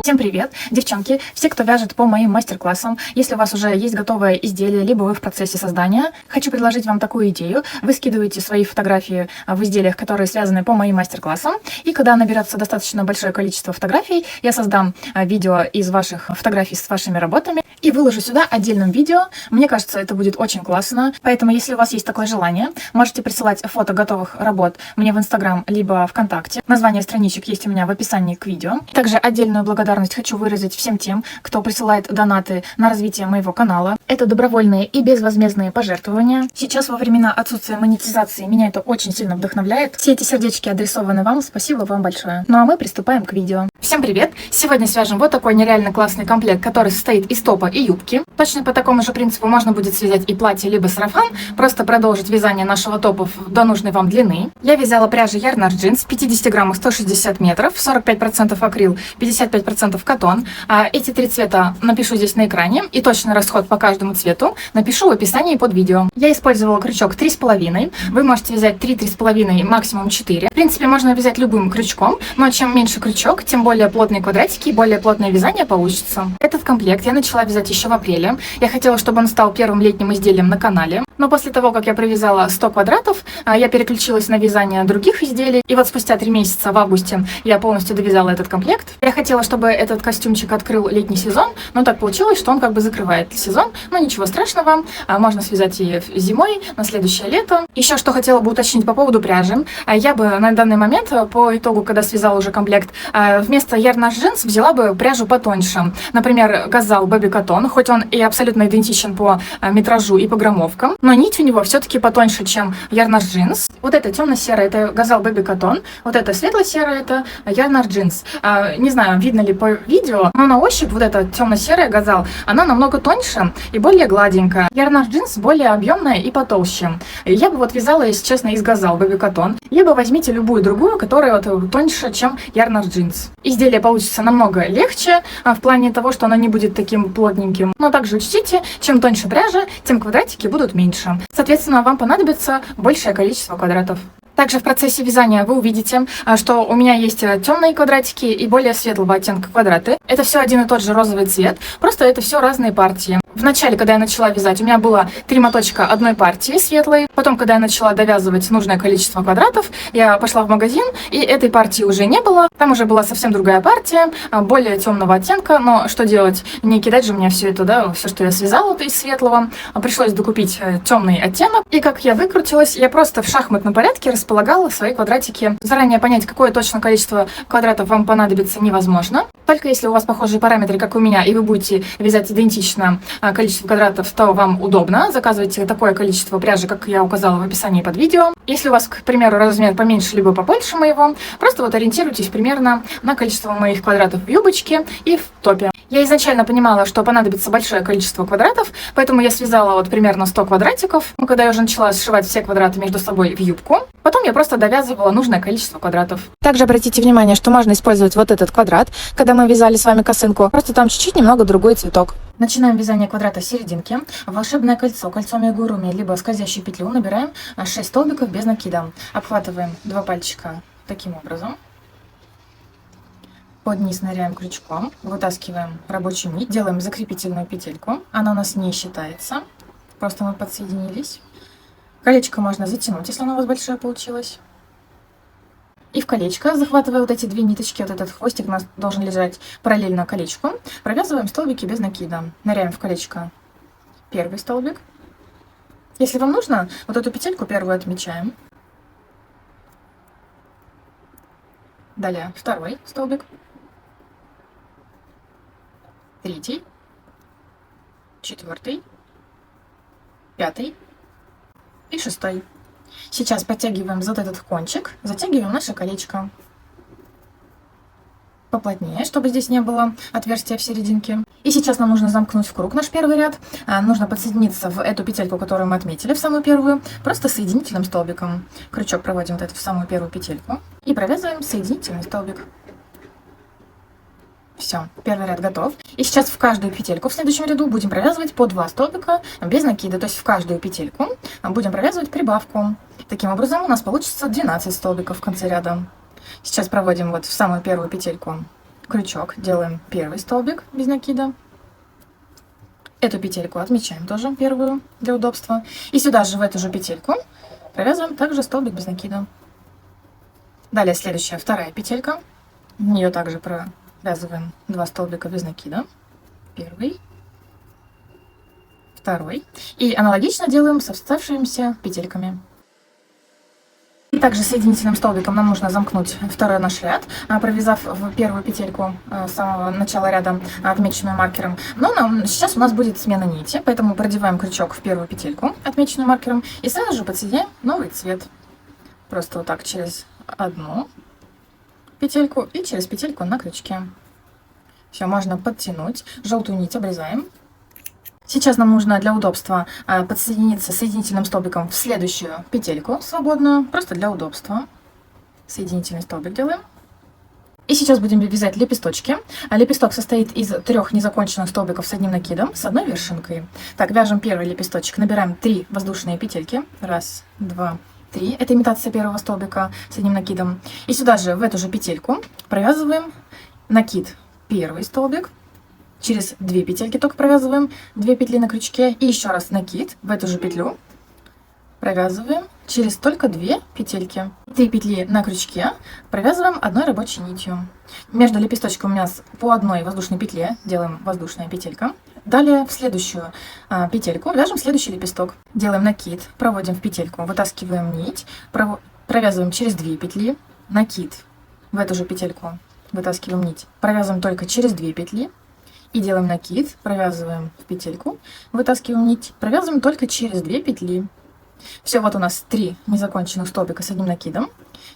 Всем привет, девчонки, все, кто вяжет по моим мастер-классам. Если у вас уже есть готовое изделие, либо вы в процессе создания, хочу предложить вам такую идею. Вы скидываете свои фотографии в изделиях, которые связаны по моим мастер-классам, и когда наберется достаточно большое количество фотографий, я создам видео из ваших фотографий с вашими работами и выложу сюда отдельным видео. Мне кажется, это будет очень классно, поэтому если у вас есть такое желание, можете присылать фото готовых работ мне в Инстаграм, либо ВКонтакте. Название страничек есть у меня в описании к видео. Также отдельную благодарность хочу выразить всем тем, кто присылает донаты на развитие моего канала. Это добровольные и безвозмездные пожертвования. Сейчас во времена отсутствия монетизации меня это очень сильно вдохновляет. Все эти сердечки адресованы вам, спасибо вам большое. Ну а мы приступаем к видео. Всем привет! Сегодня свяжем вот такой нереально классный комплект, который состоит из топа и юбки. Точно по такому же принципу можно будет связать и платье, либо сарафан, просто продолжить вязание нашего топа до нужной вам длины. Я вязала пряжи Yarn Art Jeans, 50 граммов 160 метров, 45% акрил, 55% катон. Эти три цвета напишу здесь на экране, и точный расход по каждому цвету напишу в описании под видео. Я использовала крючок 3,5, вы можете вязать 3,5, максимум 4. В принципе, можно вязать любым крючком, но чем меньше крючок, тем более плотные квадратики и более плотное вязание получится. Этот комплект я начала вязать еще в апреле. Я хотела, чтобы он стал первым летним изделием на канале. Но после того, как я провязала 100 квадратов, я переключилась на вязание других изделий. И вот спустя 3 месяца в августе я полностью довязала этот комплект. Я хотела, чтобы этот костюмчик открыл летний сезон, но так получилось, что он как бы закрывает сезон. Но ничего страшного, можно связать и зимой, на следующее лето. Еще что хотела бы уточнить по поводу пряжи. Я бы на данный момент, по итогу, когда связала уже комплект, вместо Yarn Art Jeans взяла бы пряжу потоньше. Например, Gazal Baby Cotton, хоть он и абсолютно идентичен по метражу и по граммовкам, но нить у него все-таки потоньше, чем Yarn Art Jeans. Вот это темно-серая, это Gazal Baby Cotton, вот это светло-серая, это Yarn Art Jeans. Не знаю, видно ли по видео, но на ощупь вот эта темно-серая Gazal, она намного тоньше и более гладенькая. Yarn Art Jeans более объемная и потолще. Я бы вот вязала, если честно, из Gazal Baby Cotton, либо возьмите любую другую, которая вот тоньше, чем Yarn Art Jeans. Изделие получится намного легче, в плане того, что оно не будет таким плотненьким. Но также учтите, чем тоньше пряжа, тем квадратики будут меньше. Соответственно, вам понадобится большее количество квадратов. Также в процессе вязания вы увидите, что у меня есть темные квадратики и более светлого оттенка квадраты. Это все один и тот же розовый цвет, просто это все разные партии. В начале, когда я начала вязать, у меня было 3 моточка одной партии светлой. Потом, когда я начала довязывать нужное количество квадратов, я пошла в магазин, и этой партии уже не было. Там уже была совсем другая партия, более темного оттенка. Но что делать? Не кидать же мне все это, да, все, что я связала из светлого. Пришлось докупить темный оттенок. И как я выкрутилась, я просто в шахматном порядке располагала свои квадратики. Заранее понять, какое точно количество квадратов вам понадобится, невозможно. Только если у вас похожие параметры, как у меня, и вы будете вязать идентично количество квадратов, то вам удобно. Заказывайте такое количество пряжи, как я указала в описании под видео. Если у вас, к примеру, размер поменьше либо побольше моего, просто вот ориентируйтесь примерно на количество моих квадратов в юбочке и в топе. Я изначально понимала, что понадобится большое количество квадратов, поэтому я связала вот примерно 100 квадратиков. Когда я уже начала сшивать все квадраты между собой в юбку, потом я просто довязывала нужное количество квадратов. Также обратите внимание, что можно использовать вот этот квадрат, когда мы вязали с вами косынку, просто там чуть-чуть немного другой цветок. Начинаем вязание квадрата с серединки. В волшебное кольцо, кольцо амигуруми, либо скользящую петлю набираем 6 столбиков без накида. Обхватываем 2 пальчика таким образом. Под низ ныряем крючком, вытаскиваем рабочую нить, делаем закрепительную петельку. Она у нас не считается, просто мы подсоединились. Колечко можно затянуть, если оно у вас большое получилось. И в колечко, захватывая вот эти 2 ниточки, вот этот хвостик у нас должен лежать параллельно колечку, провязываем столбики без накида. Ныряем в колечко первый столбик. Если вам нужно, вот эту петельку первую отмечаем. Далее второй столбик. Третий. Четвертый. Пятый. И 6. Сейчас подтягиваем вот этот кончик, затягиваем наше колечко поплотнее, чтобы здесь не было отверстия в серединке. И сейчас нам нужно замкнуть в круг наш первый ряд. Нужно подсоединиться в эту петельку, которую мы отметили, в самую первую, просто соединительным столбиком. Крючок проводим вот эту в самую первую петельку и провязываем соединительный столбик. Все, первый ряд готов. И сейчас в каждую петельку в следующем ряду будем провязывать по 2 столбика без накида. То есть в каждую петельку будем провязывать прибавку. Таким образом у нас получится 12 столбиков в конце ряда. Сейчас проводим вот в самую первую петельку крючок, делаем первый столбик без накида. Эту петельку отмечаем тоже первую для удобства. И сюда же в эту же петельку провязываем также столбик без накида. Далее следующая, вторая петелька. В нее также провязываем 2 столбика без накида. Первый, второй. И аналогично делаем с оставшимися петельками. И также соединительным столбиком нам нужно замкнуть второй наш ряд, провязав в первую петельку с самого начала ряда, отмеченную маркером. Но сейчас у нас будет смена нити, поэтому продеваем крючок в первую петельку, отмеченную маркером, и сразу же подсоединяем новый цвет. Просто вот так через одну петельку и через петельку на крючке. Все, можно подтянуть. Желтую нить обрезаем. Сейчас нам нужно для удобства подсоединиться соединительным столбиком в следующую петельку свободную, просто для удобства. Соединительный столбик делаем. И сейчас будем вязать лепесточки. Лепесток состоит из 3 незаконченных столбиков с одним накидом, с одной вершинкой. Так, вяжем первый лепесточек, набираем 3 воздушные петельки. 1, 2, 3. Это имитация первого столбика с одним накидом. И сюда же, в эту же петельку, провязываем накид, первый столбик. Через 2 петельки только провязываем 2 петли на крючке. И еще раз накид в эту же петлю. Провязываем через только 2 петельки. 3 петли на крючке провязываем одной рабочей нитью. Между лепесточками у нас по одной воздушной петле делаем воздушная петелька. Далее в следующую петельку вяжем следующий лепесток. Делаем накид, проводим в петельку, вытаскиваем нить, провязываем через 2 петли, накид в эту же петельку, вытаскиваем нить, провязываем только через 2 петли. И делаем накид, провязываем в петельку, вытаскиваем нить, провязываем только через 2 петли. Все, вот у нас 3 незаконченных столбика с одним накидом.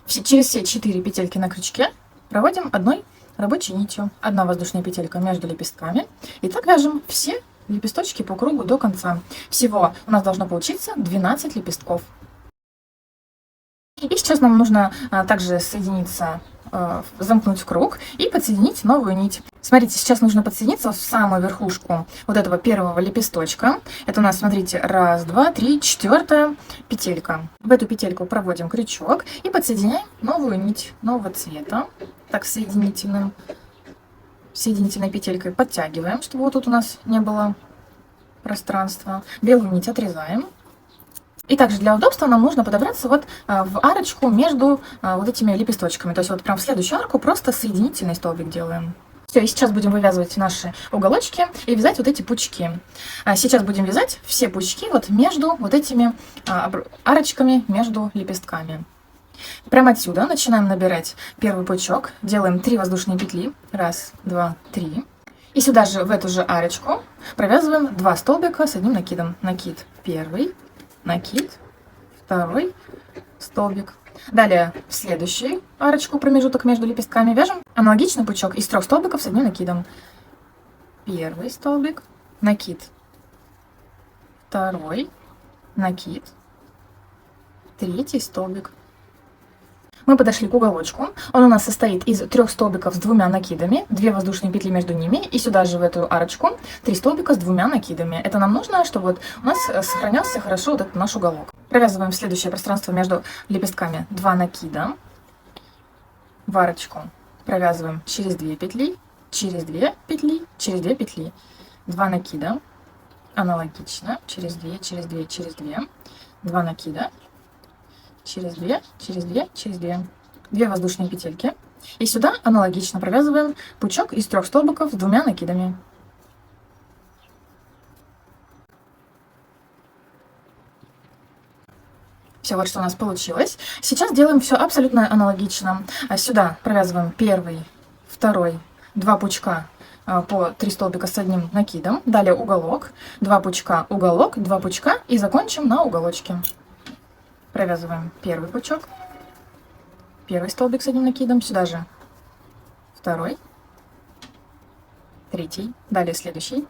Через все 4 петельки на крючке проводим одной рабочей нитью. 1 воздушная петелька между лепестками. И так вяжем все лепесточки по кругу до конца. Всего у нас должно получиться 12 лепестков. И сейчас нам нужно также соединиться, замкнуть в круг и подсоединить новую нить. Смотрите, сейчас нужно подсоединиться в самую верхушку вот этого первого лепесточка. Это у нас, смотрите, 1, 2, 3, 4 петелька. В эту петельку проводим крючок и подсоединяем новую нить нового цвета. Так, соединительной петелькой подтягиваем, чтобы вот тут у нас не было пространства. Белую нить отрезаем. И также для удобства нам нужно подобраться вот в арочку между вот этими лепесточками. То есть вот прям в следующую арку просто соединительный столбик делаем. Все, и сейчас будем вывязывать наши уголочки и вязать вот эти пучки. Сейчас будем вязать все пучки вот между вот этими арочками, между лепестками. Прямо отсюда начинаем набирать первый пучок. Делаем 3 воздушные петли. 1, 2, 3. И сюда же, в эту же арочку, провязываем 2 столбика с одним накидом. Накид первый. Накид, второй столбик. Далее в следующую арочку, промежуток между лепестками, вяжем аналогичный пучок из 3 столбиков с одним накидом. Первый столбик, накид, второй, накид, третий столбик. Мы подошли к уголочку. Он у нас состоит из 3 столбиков с 2 накидами, 2 воздушные петли между ними, и сюда же в эту арочку 3 столбика с 2 накидами. Это нам нужно, чтобы вот у нас сохранялся хорошо вот этот наш уголок. Провязываем в следующее пространство между лепестками 2 накида. В арочку провязываем через 2 петли, через 2 петли, через 2 петли. 2 накида. Аналогично. Через 2, через 2, через 2. 2 накида. Через 2, через 2, через 2. 2 воздушные петельки. И сюда аналогично провязываем пучок из 3 столбиков с 2 накидами. Все, вот что у нас получилось. Сейчас делаем все абсолютно аналогично. Сюда провязываем первый, второй, 2 пучка по 3 столбика с одним накидом. Далее уголок, 2 пучка, уголок, 2 пучка и закончим на уголочке. Провязываем первый пучок, первый столбик с одним накидом, сюда же второй, третий, далее следующий,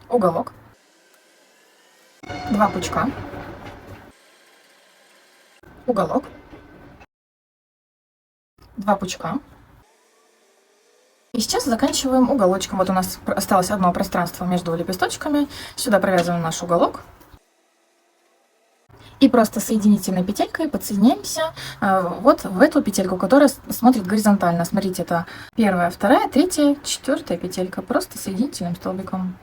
уголок, 2 пучка, уголок, 2 пучка. И сейчас заканчиваем уголочком. Вот у нас осталось одно пространство между лепесточками. Сюда провязываем наш уголок. И просто соединительной петелькой подсоединяемся вот в эту петельку, которая смотрит горизонтально. Смотрите, это первая, вторая, третья, четвертая петелька. Просто соединительным столбиком.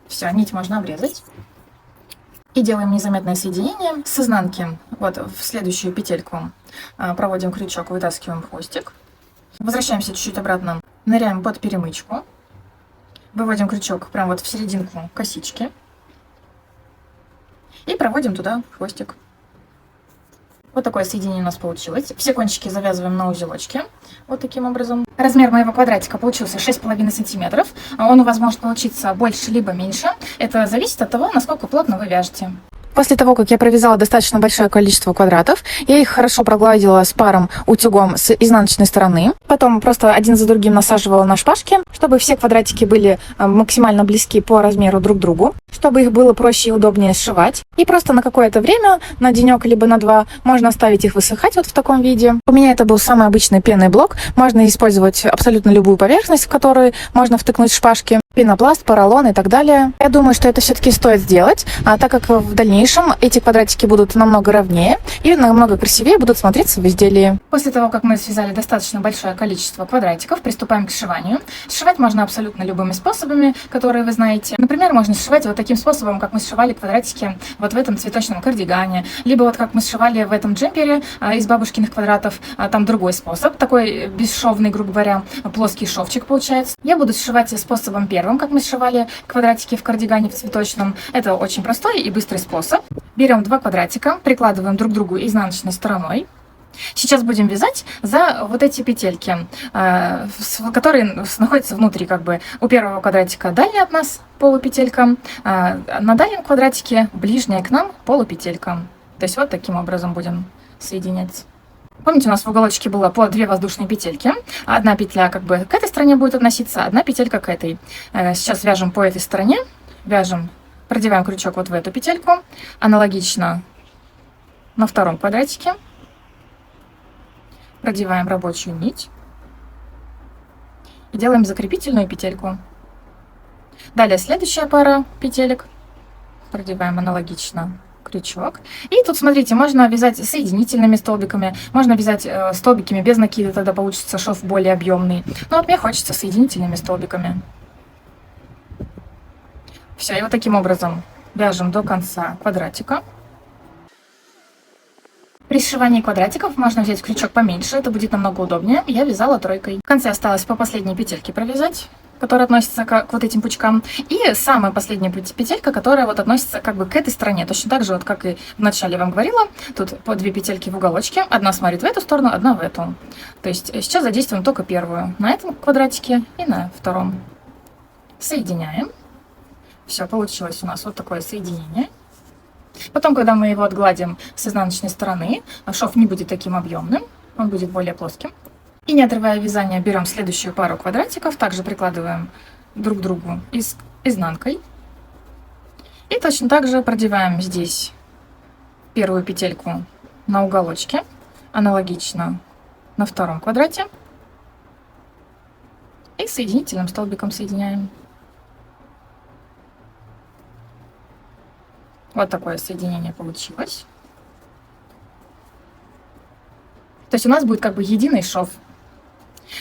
Все, нить можно обрезать. И делаем незаметное соединение с изнанки. Вот в следующую петельку проводим крючок, вытаскиваем хвостик. Возвращаемся чуть-чуть обратно, ныряем под перемычку. Выводим крючок прямо вот в серединку косички. И проводим туда хвостик. Вот такое соединение у нас получилось. Все кончики завязываем на узелочки. Вот таким образом. Размер моего квадратика получился 6,5 сантиметров. Он у вас может получиться больше либо меньше. Это зависит от того, насколько плотно вы вяжете. После того, как я провязала достаточно большое количество квадратов, я их хорошо прогладила с паром утюгом с изнаночной стороны. Потом просто один за другим насаживала на шпажки, чтобы все квадратики были максимально близки по размеру друг к другу, чтобы их было проще и удобнее сшивать. И просто на какое-то время, на денек либо на два, можно оставить их высыхать вот в таком виде. У меня это был самый обычный пенный блок. Можно использовать абсолютно любую поверхность, в которую можно втыкнуть шпажки. Пенопласт, поролон и так далее. Я думаю, что это все-таки стоит сделать, так как в дальнейшем эти квадратики будут намного ровнее и намного красивее будут смотреться в изделии. После того, как мы связали достаточно большое количество квадратиков, приступаем к сшиванию. Сшивать можно абсолютно любыми способами, которые вы знаете. Например, можно сшивать вот таким способом, как мы сшивали квадратики вот в этом цветочном кардигане, либо вот как мы сшивали в этом джемпере из бабушкиных квадратов. Там другой способ, такой бесшовный, грубо говоря, плоский шовчик получается. Я буду сшивать способом первым, как мы сшивали квадратики в кардигане в цветочном. Это очень простой и быстрый способ. Берем два квадратика, прикладываем друг к другу изнаночной стороной. Сейчас будем вязать за вот эти петельки, которые находятся внутри, как бы у первого квадратика дальняя от нас полупетелька, на дальнем квадратике ближняя к нам полупетелька. То есть вот таким образом будем соединять. Помните, у нас в уголочке было по 2 воздушные петельки. Одна петля как бы к этой стороне будет относиться, одна петелька к этой. Сейчас вяжем по этой стороне. Вяжем, продеваем крючок вот в эту петельку. Аналогично на втором квадратике. Продеваем рабочую нить. И делаем закрепительную петельку. Далее следующая пара петелек. Продеваем аналогично крючок. И тут, смотрите, можно вязать соединительными столбиками, можно вязать столбиками без накида, тогда получится шов более объемный. Но вот мне хочется соединительными столбиками. Все, и вот таким образом вяжем до конца квадратика. При сшивании квадратиков можно взять крючок поменьше, это будет намного удобнее. Я вязала тройкой. В конце осталось по последней петельке провязать, которая относится к вот этим пучкам. И самая последняя петелька, которая вот относится как бы к этой стороне. Точно так же, вот как и в начале вам говорила. Тут по 2 петельки в уголочке. Одна смотрит в эту сторону, одна в эту. То есть сейчас задействуем только первую. На этом квадратике и на втором. Соединяем. Все, получилось у нас вот такое соединение. Потом, когда мы его отгладим с изнаночной стороны, шов не будет таким объемным. Он будет более плоским. И не отрывая вязания, берем следующую пару квадратиков, также прикладываем друг к другу изнанкой. И точно так же продеваем здесь первую петельку на уголочке, аналогично на втором квадрате. И соединительным столбиком соединяем. Вот такое соединение получилось. То есть у нас будет как бы единый шов.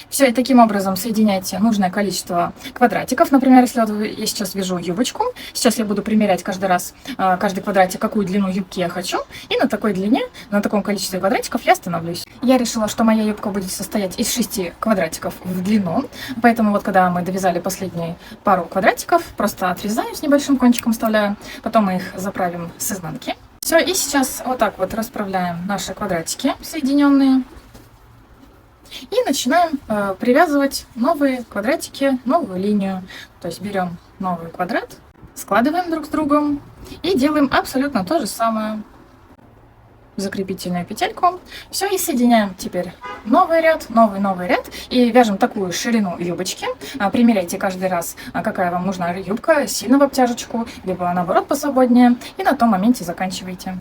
Все, и таким образом соединяйте нужное количество квадратиков. Например, если вот я сейчас вяжу юбочку, сейчас я буду примерять каждый раз, каждый квадратик, какую длину юбки я хочу. И на такой длине, на таком количестве квадратиков я остановлюсь. Я решила, что моя юбка будет состоять из 6 квадратиков в длину. Поэтому вот когда мы довязали последнюю пару квадратиков, просто отрезаем с небольшим кончиком, вставляю. Потом мы их заправим с изнанки. Все, и сейчас вот так вот расправляем наши квадратики соединенные. И начинаем привязывать новые квадратики, новую линию. То есть берем новый квадрат, складываем друг с другом и делаем абсолютно то же самое. Закрепительную петельку. Все, и соединяем теперь новый ряд, новый ряд. И вяжем такую ширину юбочки. Примеряйте каждый раз, какая вам нужна юбка, сильно в обтяжечку, либо наоборот посвободнее. И на том моменте заканчивайте.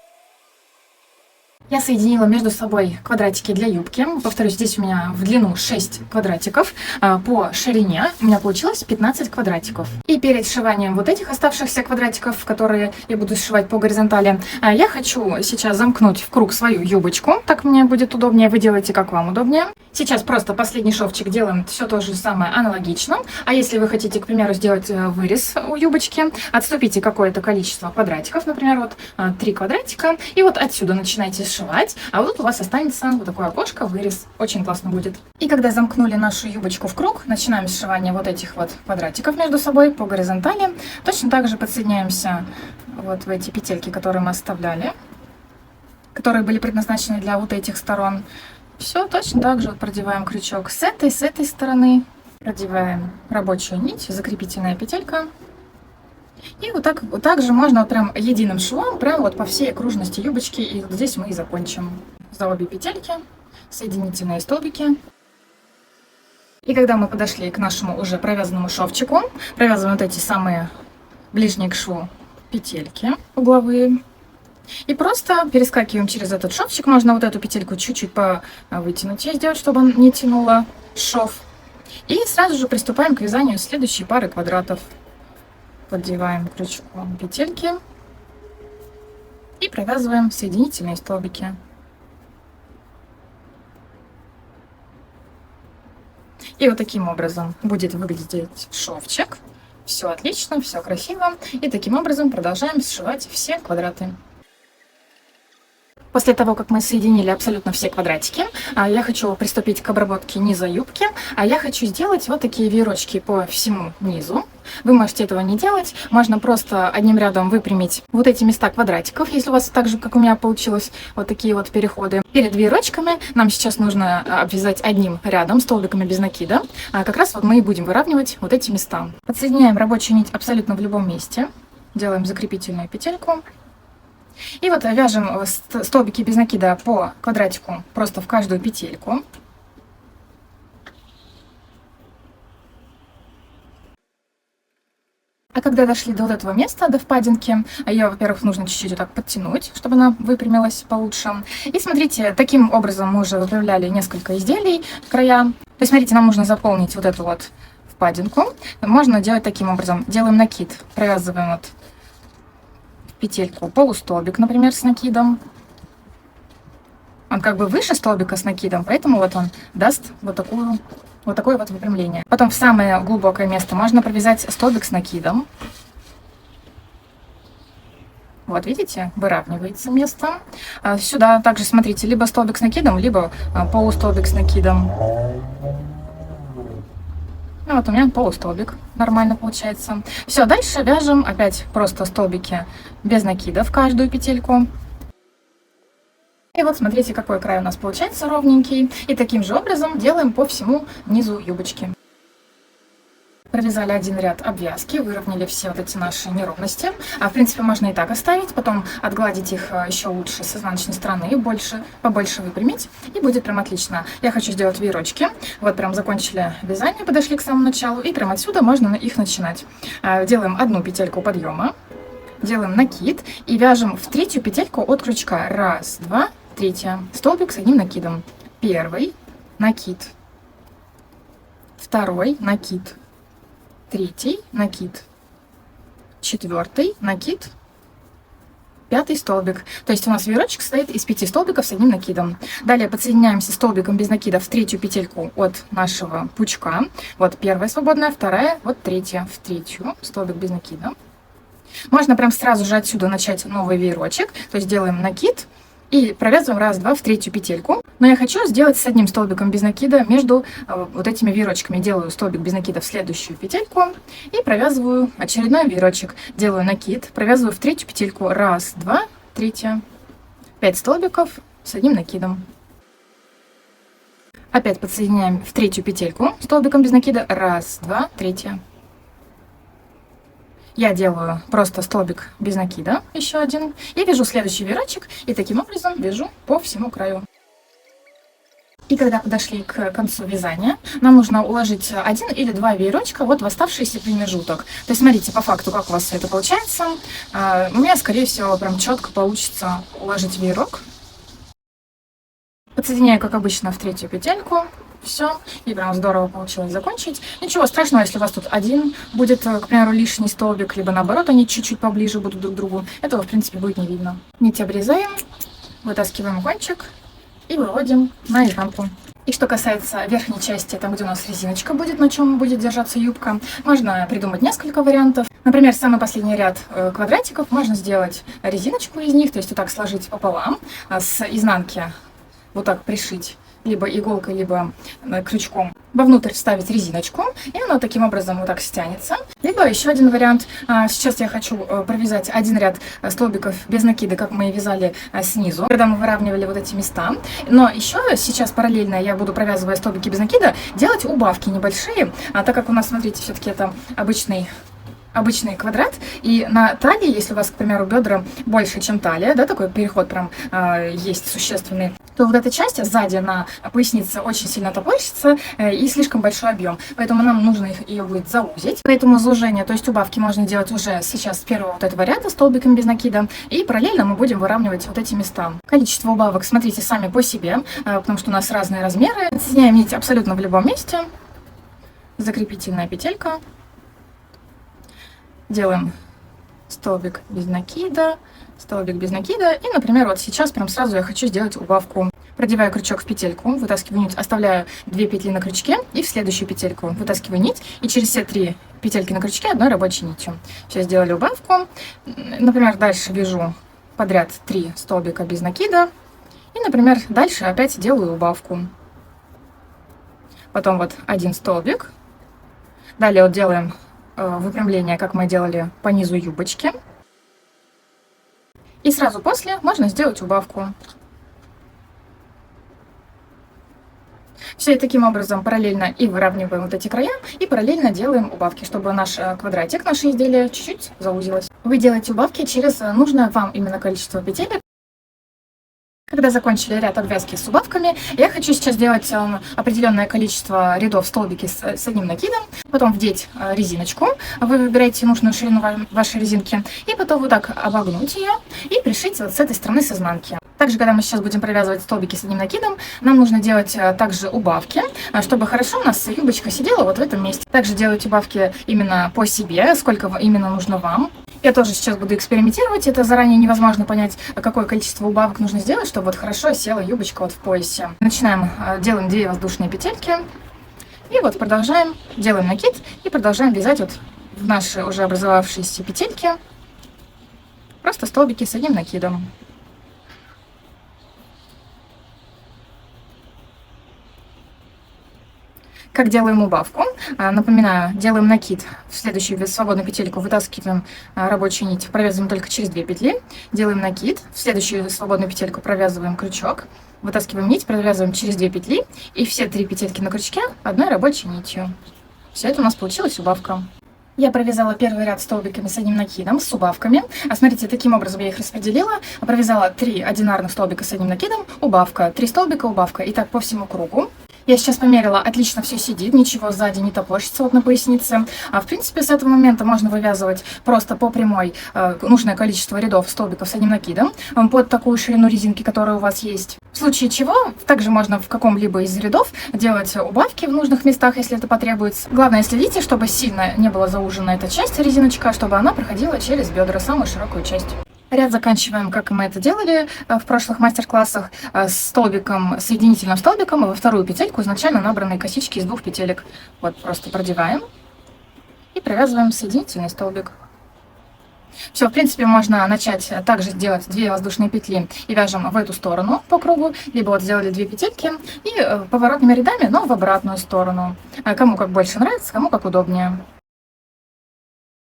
Я соединила между собой квадратики для юбки. Повторюсь, здесь у меня в длину 6 квадратиков, по ширине у меня получилось 15 квадратиков. И перед сшиванием вот этих оставшихся квадратиков, которые я буду сшивать по горизонтали, я хочу сейчас замкнуть в круг свою юбочку. Так мне будет удобнее, вы делаете как вам удобнее. Сейчас просто последний шовчик делаем все то же самое аналогично. А если вы хотите, к примеру, сделать вырез у юбочки, отступите какое-то количество квадратиков, например, вот 3 квадратика, и вот отсюда начинайте сшивать, а вот у вас останется вот такое окошко, вырез. Очень классно будет. И когда замкнули нашу юбочку в круг, начинаем сшивание вот этих вот квадратиков между собой по горизонтали. Точно так же подсоединяемся вот в эти петельки, которые мы оставляли, которые были предназначены для вот этих сторон. Все, точно так же вот продеваем крючок с этой стороны, продеваем рабочую нить, закрепительная петелька. И вот так же можно вот прям единым швом, прям вот по всей окружности юбочки. И вот здесь мы и закончим. За обе петельки соединительные столбики. И когда мы подошли к нашему уже провязанному шовчику, провязываем вот эти самые ближние к шву петельки угловые. И просто перескакиваем через этот шовчик. Можно вот эту петельку чуть-чуть вытянуть и сделать, чтобы он не тянуло шов. И сразу же приступаем к вязанию следующей пары квадратов. Поддеваем крючком петельки и провязываем соединительные столбики. И вот таким образом будет выглядеть шовчик. Все отлично, все красиво. И таким образом продолжаем сшивать все квадраты. После того, как мы соединили абсолютно все квадратики, я хочу приступить к обработке низа юбки. Я хочу сделать вот такие веерочки по всему низу. Вы можете этого не делать. Можно просто одним рядом выпрямить вот эти места квадратиков, если у вас так же, как у меня, получилось вот такие вот переходы. Перед веерочками нам сейчас нужно обвязать одним рядом столбиками без накида. Как раз вот мы и будем выравнивать вот эти места. Подсоединяем рабочую нить абсолютно в любом месте. Делаем закрепительную петельку. И вот вяжем столбики без накида по квадратику просто в каждую петельку. А когда дошли до вот этого места, до впадинки, ее, во-первых, нужно чуть-чуть вот так подтянуть, чтобы она выпрямилась получше. И смотрите, таким образом мы уже выправляли несколько изделий, края. То есть, смотрите, нам нужно заполнить вот эту вот впадинку. Можно делать таким образом. Делаем накид, провязываем вот петельку, полустолбик, например, с накидом. Он как бы выше столбика с накидом, поэтому вот он даст вот такое вот выпрямление. Потом в самое глубокое место можно провязать столбик с накидом. Вот, видите, выравнивается место. Сюда также, смотрите, либо столбик с накидом, либо полустолбик с накидом. Ну, вот у меня полустолбик нормально получается. Все, дальше вяжем опять просто столбики без накида в каждую петельку. И вот смотрите, какой край у нас получается ровненький. И таким же образом делаем по всему низу юбочки. Провязали один ряд обвязки, выровняли все вот эти наши неровности. В принципе, можно и так оставить, потом отгладить их еще лучше с изнаночной стороны, побольше выпрямить, и будет прям отлично. Я хочу сделать веерочки. Вот прям закончили вязание, подошли к самому началу, и прям отсюда можно их начинать. Делаем одну петельку подъема, делаем накид и вяжем в третью петельку от крючка. Раз, два, третья. Столбик с одним накидом. Первый накид, второй накид, третий накид, четвертый накид, пятый столбик. То есть у нас веерочек состоит из 5 столбиков с одним накидом. Далее подсоединяемся столбиком без накида в третью петельку от нашего пучка. Вот первая свободная, вторая, вот третья в третью, столбик без накида. Можно прям сразу же отсюда начать новый веерочек. То есть делаем накид и провязываем раз-два в третью петельку. Но я хочу сделать с одним столбиком без накида между вот этими веерочками. Делаю столбик без накида в следующую петельку и провязываю очередной веерочек. Делаю накид, провязываю в третью петельку. Раз, два, третья. 5 столбиков с одним накидом. Опять подсоединяем в третью петельку столбиком без накида. Раз, два, третья. Я делаю просто столбик без накида, еще один, и вяжу следующий веерочек, и таким образом вяжу по всему краю. И когда подошли к концу вязания, нам нужно уложить 1 или 2 веерочка вот в оставшийся промежуток. То есть смотрите по факту, как у вас все это получается. У меня, скорее всего, прям четко получится уложить веерок. Подсоединяю, как обычно, в третью петельку. Все, и прям здорово получилось закончить. Ничего страшного, если у вас тут один будет, к примеру, лишний столбик, либо наоборот, они чуть-чуть поближе будут друг к другу. Этого, в принципе, будет не видно. Нить обрезаем, вытаскиваем кончик и выводим на изнанку. И что касается верхней части, там, где у нас резиночка будет, на чем будет держаться юбка, можно придумать несколько вариантов. Например, самый последний ряд квадратиков можно сделать резиночку из них, то есть вот так сложить пополам, с изнанки вот так пришить либо иголкой, либо крючком, вовнутрь вставить резиночку, и она таким образом вот так стянется. Либо еще один вариант. Сейчас я хочу провязать один ряд столбиков без накида, как мы и вязали снизу, когда мы выравнивали вот эти места. Но еще сейчас параллельно я буду, провязывая столбики без накида, делать убавки небольшие, так как у нас, смотрите, все-таки это обычный квадрат, и на талии, если у вас, к примеру, бедра больше, чем талия, да, такой переход прям есть существенный, то вот эта часть сзади на пояснице очень сильно топорщится и слишком большой объем, поэтому нам нужно ее будет заузить. Поэтому заужение, то есть убавки можно делать уже сейчас с первого вот этого ряда столбиком без накида, и параллельно мы будем выравнивать вот эти места. Количество убавок смотрите сами по себе, потому что у нас разные размеры. Соединяем нить абсолютно в любом месте. Закрепительная петелька. Делаем столбик без накида, и, например, вот сейчас прям сразу я хочу сделать убавку. Продеваю крючок в петельку, вытаскиваю нить, оставляю 2 петли на крючке, и в следующую петельку вытаскиваю нить, и через все 3 петельки на крючке одной рабочей нитью. Сейчас сделали убавку. Например, дальше вяжу подряд 3 столбика без накида, и, например, дальше опять делаю убавку. Потом вот один столбик. Далее вот делаем выпрямление, как мы делали по низу юбочки. И сразу после можно сделать убавку. Все таким образом параллельно и выравниваем вот эти края, и параллельно делаем убавки, чтобы наш квадратик, наше изделие чуть-чуть заузилось. Вы делаете убавки через нужное вам именно количество петель. Когда закончили ряд обвязки с убавками, я хочу сейчас сделать определенное количество рядов столбики с одним накидом, потом вдеть резиночку, вы выбираете нужную ширину вашей резинки, и потом вот так обогнуть ее и пришить вот с этой стороны с изнанки. Также, когда мы сейчас будем провязывать столбики с одним накидом, нам нужно делать также убавки, чтобы хорошо у нас юбочка сидела вот в этом месте. Также делать убавки именно по себе, сколько именно нужно вам. Я тоже сейчас буду экспериментировать, это заранее невозможно понять, какое количество убавок нужно сделать, чтобы вот хорошо села юбочка вот в поясе. Начинаем, делаем 2 воздушные петельки, и вот продолжаем, делаем накид, и продолжаем вязать вот в наши уже образовавшиеся петельки просто столбики с одним накидом. Как делаем убавку? Напоминаю, делаем накид, в следующую свободную петельку вытаскиваем рабочую нить, провязываем только через 2 петли, делаем накид, в следующую свободную петельку провязываем крючок, вытаскиваем нить, провязываем через 2 петли, и все 3 петельки на крючке одной рабочей нитью. Все это у нас получилась убавка. Я провязала первый ряд столбиками с одним накидом, с убавками. Смотрите, таким образом я их распределила. Провязала 3 одинарных столбика с одним накидом, убавка, 3 столбика, убавка. И так по всему кругу. Я сейчас померила, отлично все сидит, ничего сзади не топорщится вот на пояснице. В принципе, с этого момента можно вывязывать просто по прямой нужное количество рядов столбиков с одним накидом под такую ширину резинки, которая у вас есть. В случае чего, также можно в каком-либо из рядов делать убавки в нужных местах, если это потребуется. Главное, следите, чтобы сильно не была заужена эта часть резиночка, чтобы она проходила через бедра, самую широкую часть. Ряд заканчиваем, как мы это делали в прошлых мастер-классах, с столбиком, соединительным столбиком, и во вторую петельку изначально набранные косички из 2 петелек. Вот просто продеваем и провязываем соединительный столбик. Все, в принципе, можно начать также сделать 2 воздушные петли и вяжем в эту сторону по кругу, либо вот сделали 2 петельки и поворотными рядами, но в обратную сторону. Кому как больше нравится, кому как удобнее.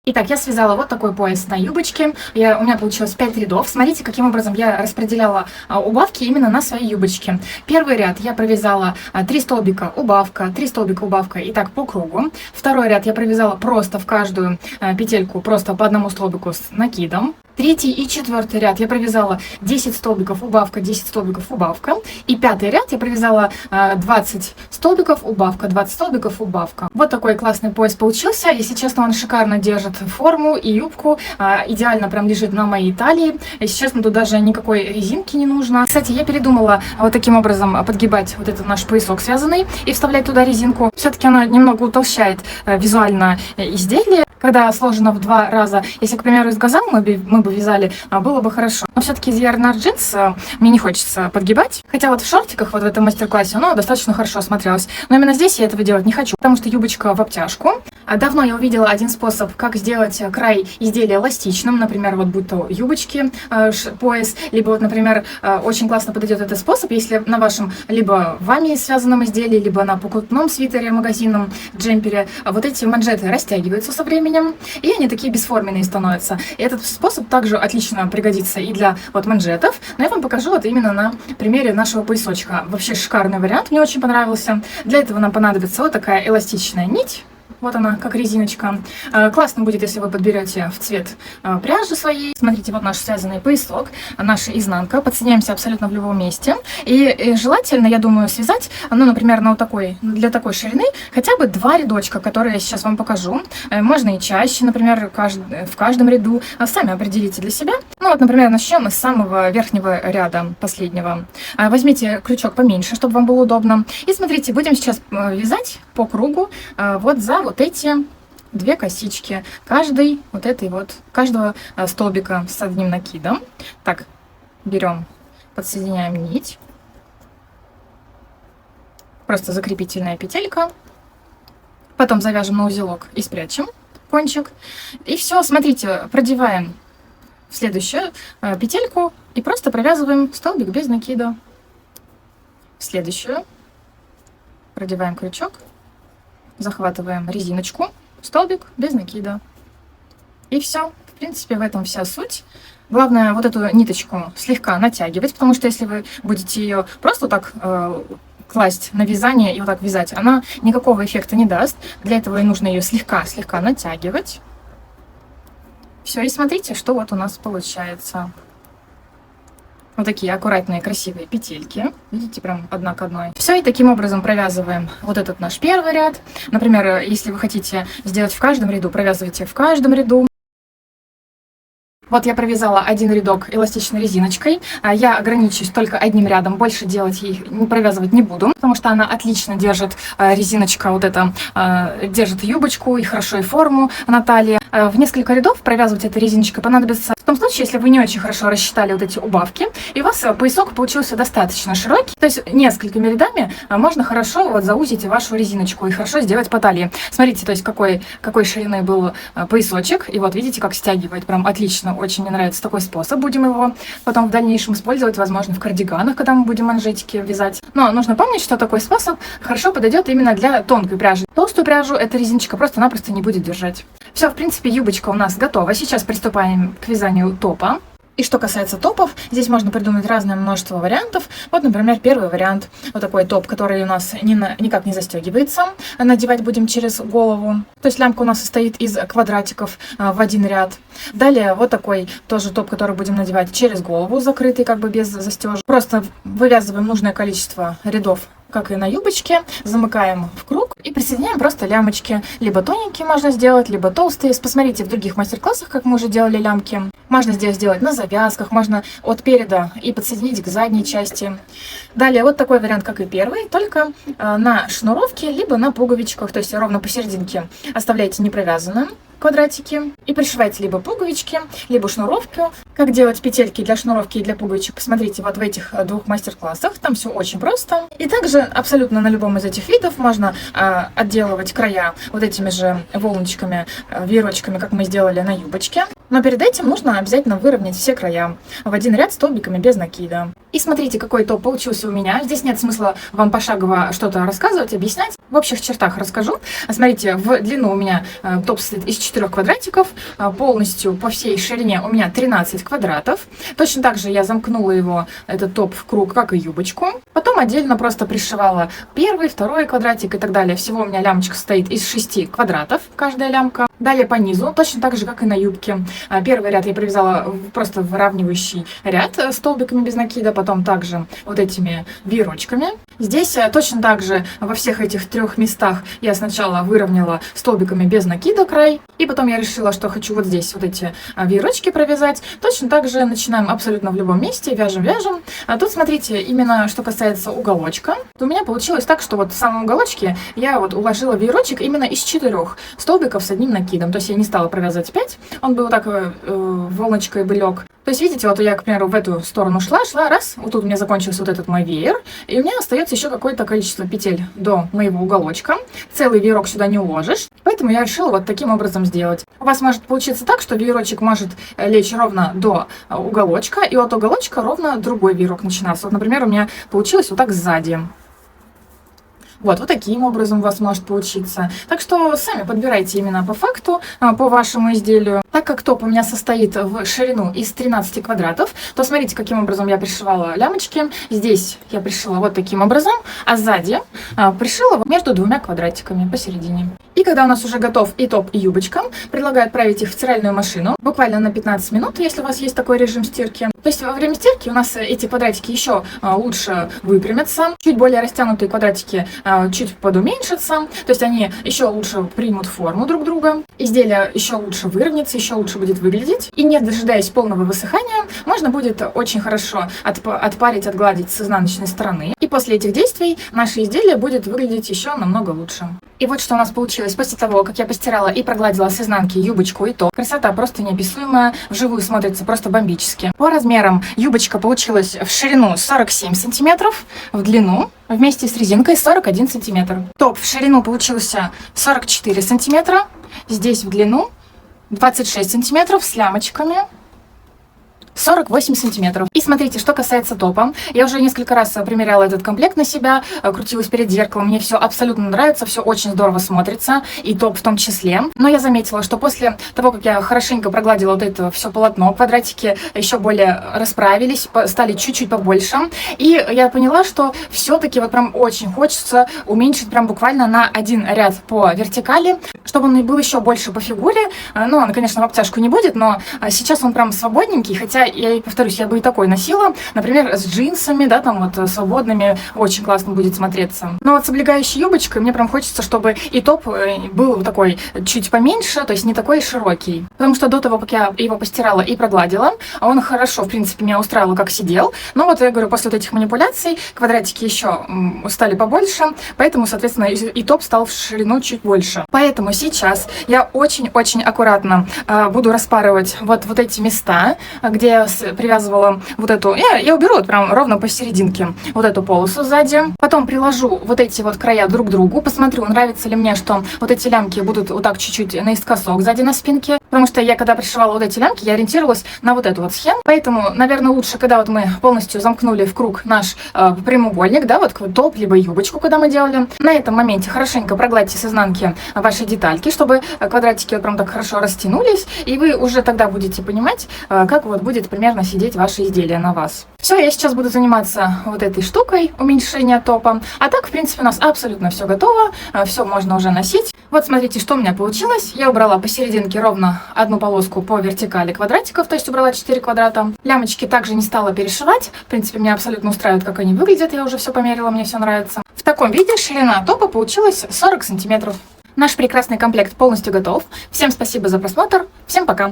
Итак, я связала вот такой пояс на юбочке. У меня получилось 5 рядов. Смотрите, каким образом я распределяла убавки именно на своей юбочке. Первый ряд я провязала 3 столбика убавка, 3 столбика убавка, и так по кругу. Второй ряд я провязала просто в каждую петельку, просто по одному столбику с накидом. Третий и четвертый ряд я провязала 10 столбиков убавка, 10 столбиков убавка. И пятый ряд я провязала 20 столбиков убавка, 20 столбиков убавка. Вот такой классный пояс получился. Если честно, он шикарно держит форму и юбку. Идеально прям лежит на моей талии. Если честно, тут даже никакой резинки не нужно. Кстати, я передумала вот таким образом подгибать вот этот наш поясок связанный и вставлять туда резинку. Все-таки она немного утолщает визуально изделие. Когда сложено в 2 раза, если, к примеру, из газа мы бы вязали, было бы хорошо. Но все-таки из ярнар джинс мне не хочется подгибать. Хотя вот в шортиках, вот в этом мастер-классе, оно достаточно хорошо смотрелось. Но именно здесь я этого делать не хочу, потому что юбочка в обтяжку. Давно я увидела один способ, как сделать край изделия эластичным. Например, вот будь то юбочки, пояс, либо вот, например, очень классно подойдет этот способ, если на вашем либо вами связанном изделии, либо на покупном свитере, магазинном, джемпере, вот эти манжеты растягиваются со временем, и они такие бесформенные становятся. И этот способ также отлично пригодится и для вот манжетов, но я вам покажу вот именно на примере нашего поясочка. Вообще шикарный вариант, мне очень понравился. Для этого нам понадобится вот такая эластичная нить. Вот она, как резиночка. Классно будет, если вы подберете в цвет пряжи своей. Смотрите, вот наш связанный поясок, наша изнанка. Подсоединяемся абсолютно в любом месте. И желательно, я думаю, связать, ну, например, на вот такой, для такой ширины хотя бы 2 рядочка, которые я сейчас вам покажу. Можно и чаще, например, в каждом ряду. Сами определите для себя. Ну, вот, например, начнем с самого верхнего ряда, последнего. Возьмите крючок поменьше, чтобы вам было удобно. И смотрите, будем сейчас вязать по кругу вот за вот эти 2 косички, каждого столбика с одним накидом. Так, берем, подсоединяем нить, просто закрепительная петелька, потом завяжем на узелок и спрячем кончик. И все, смотрите, продеваем в следующую петельку и просто провязываем столбик без накида. В следующую продеваем крючок, захватываем резиночку, столбик без накида. И все. В принципе, в этом вся суть. Главное вот эту ниточку слегка натягивать, потому что если вы будете ее просто так класть на вязание и вот так вязать, она никакого эффекта не даст. Для этого и нужно ее слегка натягивать. Все, и смотрите, что вот у нас получается. Вот такие аккуратные, красивые петельки. Видите, прям одна к одной. Все, и таким образом провязываем вот этот наш первый ряд. Например, если вы хотите сделать в каждом ряду, провязывайте в каждом ряду. Вот я провязала один рядок эластичной резиночкой. Я ограничусь только одним рядом, больше делать их не провязывать не буду, потому что она отлично держит, резиночка вот эта, держит юбочку и хорошо и форму на талии. В несколько рядов провязывать этой резиночкой понадобится в том случае, если вы не очень хорошо рассчитали вот эти убавки, и у вас поясок получился достаточно широкий. То есть несколькими рядами можно хорошо вот заузить вашу резиночку и хорошо сделать по талии. Смотрите, то есть какой ширины был поясочек, и вот видите, как стягивает прям отлично. Очень мне нравится такой способ. Будем его потом в дальнейшем использовать, возможно, в кардиганах, когда мы будем манжетики вязать. Но нужно помнить, что такой способ хорошо подойдет именно для тонкой пряжи. Толстую пряжу эта резиночка просто-напросто не будет держать. Все, в принципе, юбочка у нас готова. Сейчас приступаем к вязанию топа. И что касается топов, здесь можно придумать разное множество вариантов. Вот, например, первый вариант. Вот такой топ, который у нас никак не застегивается. Надевать будем через голову. То есть лямка у нас состоит из квадратиков в один ряд. Далее вот такой тоже топ, который будем надевать через голову, закрытый как бы без застежек. Просто вывязываем нужное количество рядов, как и на юбочке, замыкаем в круг и присоединяем просто лямочки. Либо тоненькие можно сделать, либо толстые. Посмотрите в других мастер-классах, как мы уже делали лямки. Можно здесь сделать на завязках, можно от переда и подсоединить к задней части. Далее вот такой вариант, как и первый, только на шнуровке, либо на пуговичках, то есть ровно посерединке оставляйте непровязанным квадратики и пришивайте либо пуговички, либо шнуровку. Как делать петельки для шнуровки и для пуговичек, посмотрите вот в этих 2 мастер-классах, там все очень просто. И также абсолютно на любом из этих видов можно отделывать края вот этими же волночками, веерочками, как мы сделали на юбочке. Но перед этим нужно обязательно выровнять все края в один ряд столбиками без накида. И смотрите, какой топ получился у меня. Здесь нет смысла вам пошагово что-то рассказывать, объяснять. В общих чертах расскажу. Смотрите, в длину у меня топ состоит из 4 квадратиков. Полностью по всей ширине у меня 13 квадратов. Точно так же я замкнула его, этот топ, в круг, как и юбочку. Потом отдельно просто пришивала первый, второй квадратик и так далее. Всего у меня лямочка состоит из 6 квадратов, каждая лямка. Далее по низу, точно так же, как и на юбке. Первый ряд я провязала просто выравнивающий ряд столбиками без накида, потом также вот этими веерочками. Здесь точно так же во всех этих 3 местах я сначала выровняла столбиками без накида край, и потом я решила, что хочу вот здесь вот эти веерочки провязать. Точно так же начинаем абсолютно в любом месте, вяжем. А тут смотрите, именно что касается уголочка, то у меня получилось так, что вот в самом уголочке я вот уложила веерочек именно из 4 столбиков с одним накидом. То есть я не стала провязывать 5, он бы вот так волночкой бы лег. То есть, видите, вот я, к примеру, в эту сторону шла, раз, вот тут у меня закончился вот этот мой веер, и у меня остается еще какое-то количество петель до моего уголочка. Целый веерок сюда не уложишь, поэтому я решила вот таким образом сделать. У вас может получиться так, что веерочек может лечь ровно до уголочка, и от уголочка ровно другой веерок начинается. Вот, например, у меня получилось вот так сзади. Вот таким образом у вас может получиться. Так что сами подбирайте именно по факту, по вашему изделию. Так как топ у меня состоит в ширину из 13 квадратов, то смотрите, каким образом я пришивала лямочки. Здесь я пришила вот таким образом, а сзади пришила между 2 квадратиками посередине. И когда у нас уже готов и топ, и юбочка, предлагаю отправить их в стиральную машину буквально на 15 минут, если у вас есть такой режим стирки. То есть во время стирки у нас эти квадратики еще лучше выпрямятся, чуть более растянутые квадратики чуть подуменьшатся, то есть они еще лучше примут форму друг друга, изделие еще лучше выровняется, еще лучше будет выглядеть. И не дожидаясь полного высыхания, можно будет очень хорошо отпарить, отгладить с изнаночной стороны. И после этих действий наше изделие будет выглядеть еще намного лучше. И вот что у нас получилось после того, как я постирала и прогладила с изнанки юбочку и топ. Красота просто неописуемая, вживую смотрится просто бомбически. По размерам юбочка получилась в ширину 47 сантиметров, в длину вместе с резинкой 41 сантиметр. Топ в ширину получился 44 сантиметра, здесь в длину 26 сантиметров с лямочками. 48 сантиметров. И смотрите, что касается топа. Я уже несколько раз примеряла этот комплект на себя, крутилась перед зеркалом. Мне все абсолютно нравится, все очень здорово смотрится, и топ в том числе. Но я заметила, что после того, как я хорошенько прогладила вот это все полотно, квадратики еще более расправились, стали чуть-чуть побольше. И я поняла, что все-таки вот прям очень хочется уменьшить прям буквально на 1 ряд по вертикали, чтобы он был еще больше по фигуре. Ну, он, конечно, в обтяжку не будет, но сейчас он прям свободненький, хотя я, повторюсь, я бы и такой носила, например, с джинсами, да, там вот свободными, очень классно будет смотреться. Но вот с облегающей юбочкой мне прям хочется, чтобы и топ был такой чуть поменьше, то есть не такой широкий. Потому что до того, как я его постирала и прогладила, он хорошо, в принципе, меня устраивал, как сидел. Но вот я говорю, после вот этих манипуляций квадратики еще стали побольше, поэтому, соответственно, и топ стал в ширину чуть больше. Поэтому сейчас я очень-очень аккуратно буду распарывать вот эти места, где я привязывала вот эту, я уберу вот прям ровно посерединке вот эту полосу сзади, потом приложу вот эти вот края друг к другу, посмотрю, нравится ли мне, что вот эти лямки будут вот так чуть-чуть наискосок сзади на спинке, потому что я, когда пришивала вот эти лямки, я ориентировалась на вот эту вот схему, поэтому, наверное, лучше, когда вот мы полностью замкнули в круг наш прямоугольник, да, вот топ, либо юбочку, когда мы делали, на этом моменте хорошенько прогладьте с изнанки ваши детальки, чтобы квадратики вот прям так хорошо растянулись, и вы уже тогда будете понимать, как вот будет примерно сидеть ваше изделие на вас. Все, я сейчас буду заниматься вот этой штукой, уменьшения топа. А так, в принципе, у нас абсолютно все готово, все можно уже носить. Вот смотрите, что у меня получилось. Я убрала посерединке ровно одну полоску по вертикали квадратиков, то есть убрала 4 квадрата. Лямочки также не стала перешивать. В принципе, меня абсолютно устраивает, как они выглядят. Я уже все померила, мне все нравится. В таком виде ширина топа получилась 40 сантиметров. Наш прекрасный комплект полностью готов. Всем спасибо за просмотр. Всем пока!